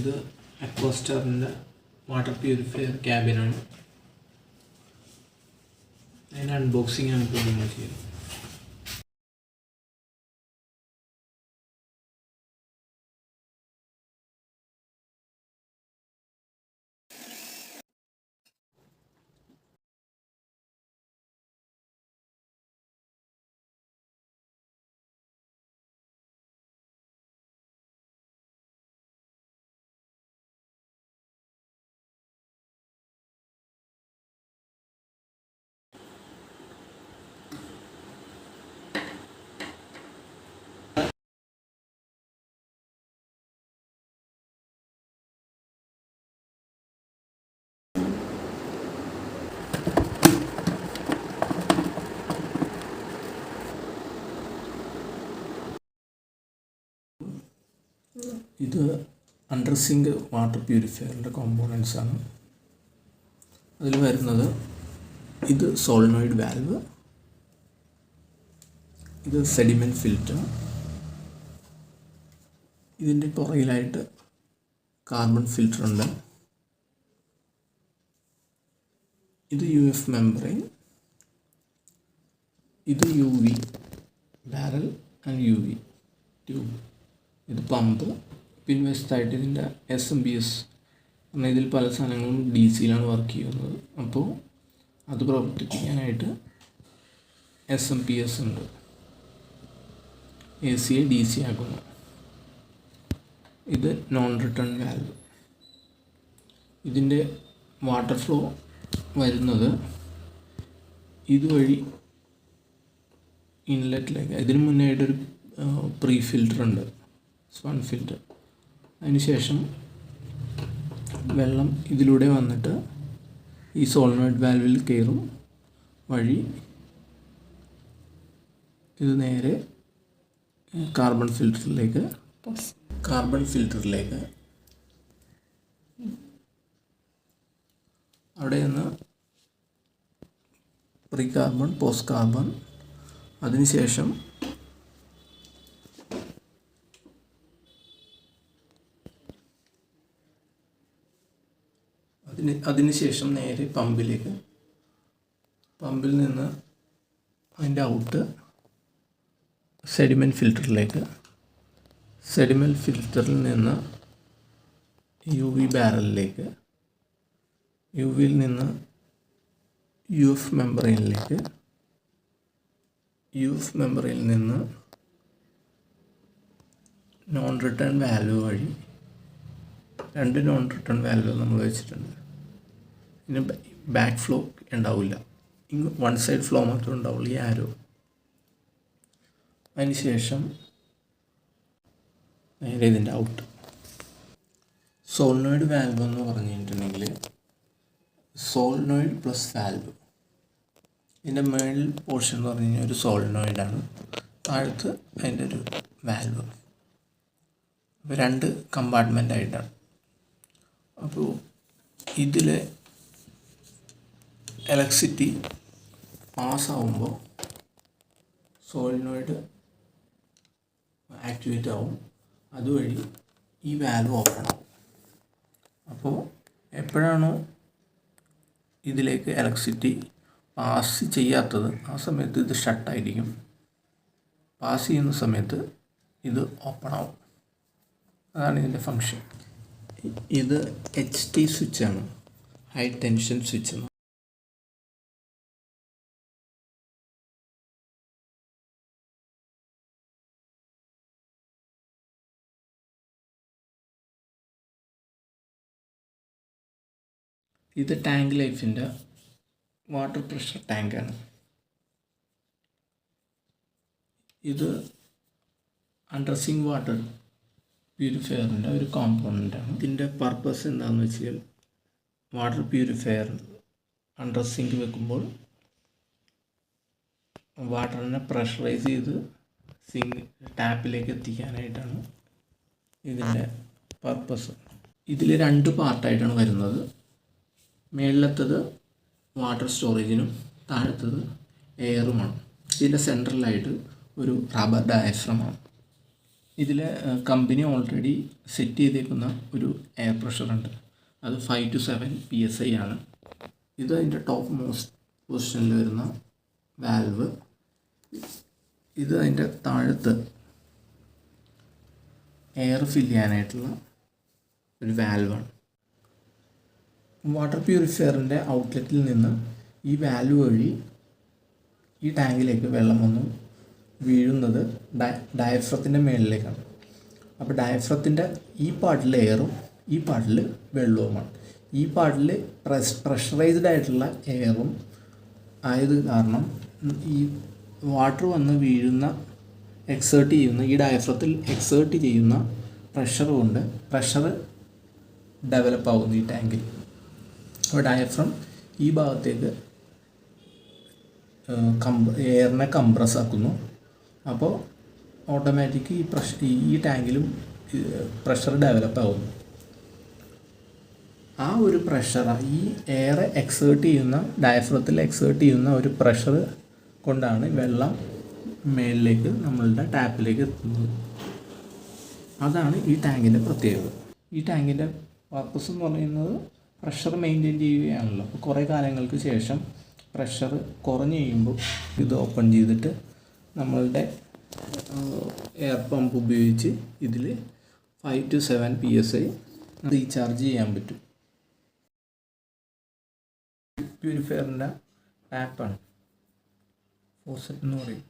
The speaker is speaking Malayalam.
ഇത് അക്വാസ്റ്റാറിൻ്റെ വാട്ടർ പ്യൂരിഫയർ ക്യാബിനാണ്. അതിൻ്റെ അൺബോക്സിംഗ് ആണ് ഇപ്പോൾ നമ്മൾ ചെയ്യുന്നത്. ഇത് അണ്ടർ സിങ്ക് വാട്ടർ പ്യൂരിഫയറിൻ്റെ കോമ്പോണൻസ് ആണ്. അതിൽ വരുന്നത് ഇത് സോളിനോയിഡ് വാൽവ്, ഇത് സെഡിമെൻറ്റ് ഫിൽറ്റർ, ഇതിൻ്റെ പുറകിലായിട്ട് കാർബൺ ഫിൽറ്റർ ഉണ്ട്, ഇത് UF മെംബ്രെയിൻ, ഇത് UV barrel and UV tube, ഇത് പമ്പ്. പിൻവശത്തായിട്ട് ഇതിൻ്റെ SMPS എന്നാൽ ഇതിൽ പല സാധനങ്ങളും DC-യിലാണ് വർക്ക് ചെയ്യുന്നത്. അപ്പോൾ അത് പ്രവർത്തിപ്പിക്കാനായിട്ട് SMPS ഉണ്ട്, AC-യെ DC ആക്കുന്നു. ഇത് നോൺ റിട്ടേൺ വാൽവ്. ഇതിൻ്റെ വാട്ടർ ഫ്ലോ വരുന്നത് ഇതുവഴി ഇൻലെറ്റിലേക്ക്. ഇതിന് മുന്നായിട്ടൊരു പ്രീ ഫിൽറ്റർ ഉണ്ട്, സ്പൺ ഫിൽറ്റർ. അതിനുശേഷം വെള്ളം ഇതിലൂടെ വന്നിട്ട് ഈ സോളിനോയിഡ് വാൽവിൽ കയറും വഴി ഇത് നേരെ കാർബൺ ഫിൽറ്ററിലേക്ക് അവിടെ നിന്ന് പ്രീ കാർബൺ, പോസ്റ്റ് കാർബൺ, അതിനുശേഷം അതിനുശേഷം നേരെ പമ്പിലേക്ക്. പമ്പിൽ നിന്ന് അതിൻ്റെ ഔട്ട് സെഡിമെൻറ്റ് ഫിൽറ്ററിലേക്ക്. സെഡിമെൻറ്റ് ഫിൽറ്ററിൽ നിന്ന് UV ബാരലിലേക്ക്. UVയിൽ നിന്ന് UF മെംബ്രെയിനിലേക്ക്. UF മെംബ്രെയിനിൽ നിന്ന് നോൺ റിട്ടേൺ വാൽവ് വഴി 2 നോൺ റിട്ടേൺ വാൽവ് നമ്മൾ വെച്ചിട്ടുണ്ട്. ഇതിന് ബാക്ക് ഫ്ലോ ഉണ്ടാവില്ല, വൺ സൈഡ് ഫ്ലോ മാത്രമേ ഉണ്ടാവുള്ളൂ, ഈ ആരോ. അതിനുശേഷം നേരെ ഇതിൻ്റെ ഔട്ട്. സോളിനോയിഡ് വാൽവ് എന്ന് പറഞ്ഞിട്ടുണ്ടെങ്കിൽ സോളിനോയിഡ് പ്ലസ് വാൽവ്. ഇതിൻ്റെ മേളിൽ പോർഷൻ എന്ന് പറഞ്ഞു കഴിഞ്ഞാൽ ഒരു സോളിനോയിഡാണ്, താഴത്ത് അതിൻ്റെ ഒരു വാൽവ്. അപ്പോൾ 2 കമ്പാർട്ട്മെൻ്റ് ആയിട്ടാണ്. അപ്പോൾ ഇതിൽ ഇലക്ട്രിസിറ്റി പാസ്സാവുമ്പോൾ സോളിനോയിഡ് ആക്ടിവേറ്റ് ആവും, അതുവഴി ഈ വാൽവ് ഓപ്പൺ ആവും. അപ്പോൾ എപ്പോഴാണോ ഇതിലേക്ക് ഇലക്ട്രിസിറ്റി പാസ് ചെയ്യാത്തത് ആ സമയത്ത് ഇത് ഷട്ടായിരിക്കും, പാസ് ചെയ്യുന്ന സമയത്ത് ഇത് ഓപ്പൺ ആവും. അതാണ് ഇതിൻ്റെ ഫങ്ഷൻ. ഇത് HT സ്വിച്ചാണ്, ഹൈ ടെൻഷൻ സ്വിച്ച്. ഇത് ടാങ്ക് ലൈഫിൻ്റെ വാട്ടർ പ്രഷർ ടാങ്കാണ്. ഇത് അണ്ടർ സിങ്ക് വാട്ടർ പ്യൂരിഫയറിൻ്റെ ഒരു കോമ്പോണൻ്റാണ്. ഇതിൻ്റെ പർപ്പസ് എന്താണെന്ന് വെച്ചാൽ വാട്ടർ പ്യൂരിഫയർ അണ്ടർ സിങ്ക് വെക്കുമ്പോൾ വാട്ടറിനെ പ്രഷറൈസ് ചെയ്ത് സിങ്ക് ടാപ്പിലേക്ക് എത്തിക്കാനായിട്ടാണ് ഇതിൻ്റെ പർപ്പസ്. ഇതിൽ 2 പാർട്ടായിട്ടാണ് വരുന്നത്. മേളിലത്തത് വാട്ടർ സ്റ്റോറേജിനും താഴത്തത് എയറുമാണ്. ഇതിൻ്റെ സെൻട്രലായിട്ട് ഒരു റബ്ബർ ഡയഫ്രമാണ്. ഇതിൽ കമ്പനി ഓൾറെഡി സെറ്റ് ചെയ്തേക്കുന്ന ഒരു എയർ പ്രഷറുണ്ട്. അത് 5 to 7 PSI ആണ്. ഇത് അതിൻ്റെ ടോപ്പ് മോസ്റ്റ് പൊസിഷനിൽ വരുന്ന വാൽവ്. ഇത് അതിൻ്റെ താഴത്ത് എയർ ഫില്ല് ചെയ്യാനായിട്ടുള്ള ഒരു വാൽവാണ്. വാട്ടർ പ്യൂരിഫയറിൻ്റെ ഔട്ട്ലെറ്റിൽ നിന്ന് ഈ വാൽവ് വഴി ഈ ടാങ്കിലേക്ക് വെള്ളം വന്ന് വീഴുന്നത് ഡയഫ്രത്തിൻ്റെ മുകളിലേക്കാണ്. അപ്പോൾ ഡയഫ്രത്തിൻ്റെ ഈ പാർട്ടിൽ എയറും ഈ പാർട്ടിൽ വെള്ളവുമാണ്. ഈ പാർട്ടിൽ പ്രഷറൈസ്ഡ് ആയിട്ടുള്ള എയറും ആയത് കാരണം ഈ വാട്ടർ വന്ന് വീഴുന്ന എക്സേർട്ട് ചെയ്യുന്ന ഈ ഡയഫ്രത്തിൽ എക്സേർട്ട് ചെയ്യുന്ന പ്രഷർ കൊണ്ട് പ്രഷർ ഡെവലപ്പ് ആകുന്നു ഈ ടാങ്കിൽ. അപ്പോൾ ഡയഫ്രം ഈ ഭാഗത്തേക്ക് എയറിനെ കംപ്രസ് ആക്കുന്നു. അപ്പോൾ ഓട്ടോമാറ്റിക് ഈ ടാങ്കിലും പ്രഷർ ഡെവലപ്പ് ആകുന്നു. ആ ഒരു പ്രഷർ ഈ എയർ എക്സേർട്ട് ചെയ്യുന്ന ഡയഫ്രത്തിൽ എക്സേർട്ട് ചെയ്യുന്ന ഒരു പ്രഷർ കൊണ്ടാണ് വെള്ളം മേളിലേക്ക് നമ്മളുടെ ടാപ്പിലേക്ക് എത്തുന്നത്. അതാണ് ഈ ടാങ്കിൻ്റെ പ്രത്യേകത. ഈ ടാങ്കിൻ്റെ പർപ്പസ് എന്ന് പറയുന്നത് പ്രഷർ മെയിൻറ്റെയിൻ ചെയ്യുകയാണല്ലോ. അപ്പോൾ കുറേ കാലങ്ങൾക്ക് ശേഷം പ്രഷർ കുറഞ്ഞ് കഴിയുമ്പോൾ ഇത് ഓപ്പൺ ചെയ്തിട്ട് നമ്മളുടെ എയർ പമ്പ് ഉപയോഗിച്ച് ഇതിൽ 5 to 7 PSI റീചാർജ് ചെയ്യാൻ പറ്റും. പ്യൂരിഫയറിൻ്റെ ടാപ്പാണ്, ഫോസെറ്റ് എന്ന് പറയും.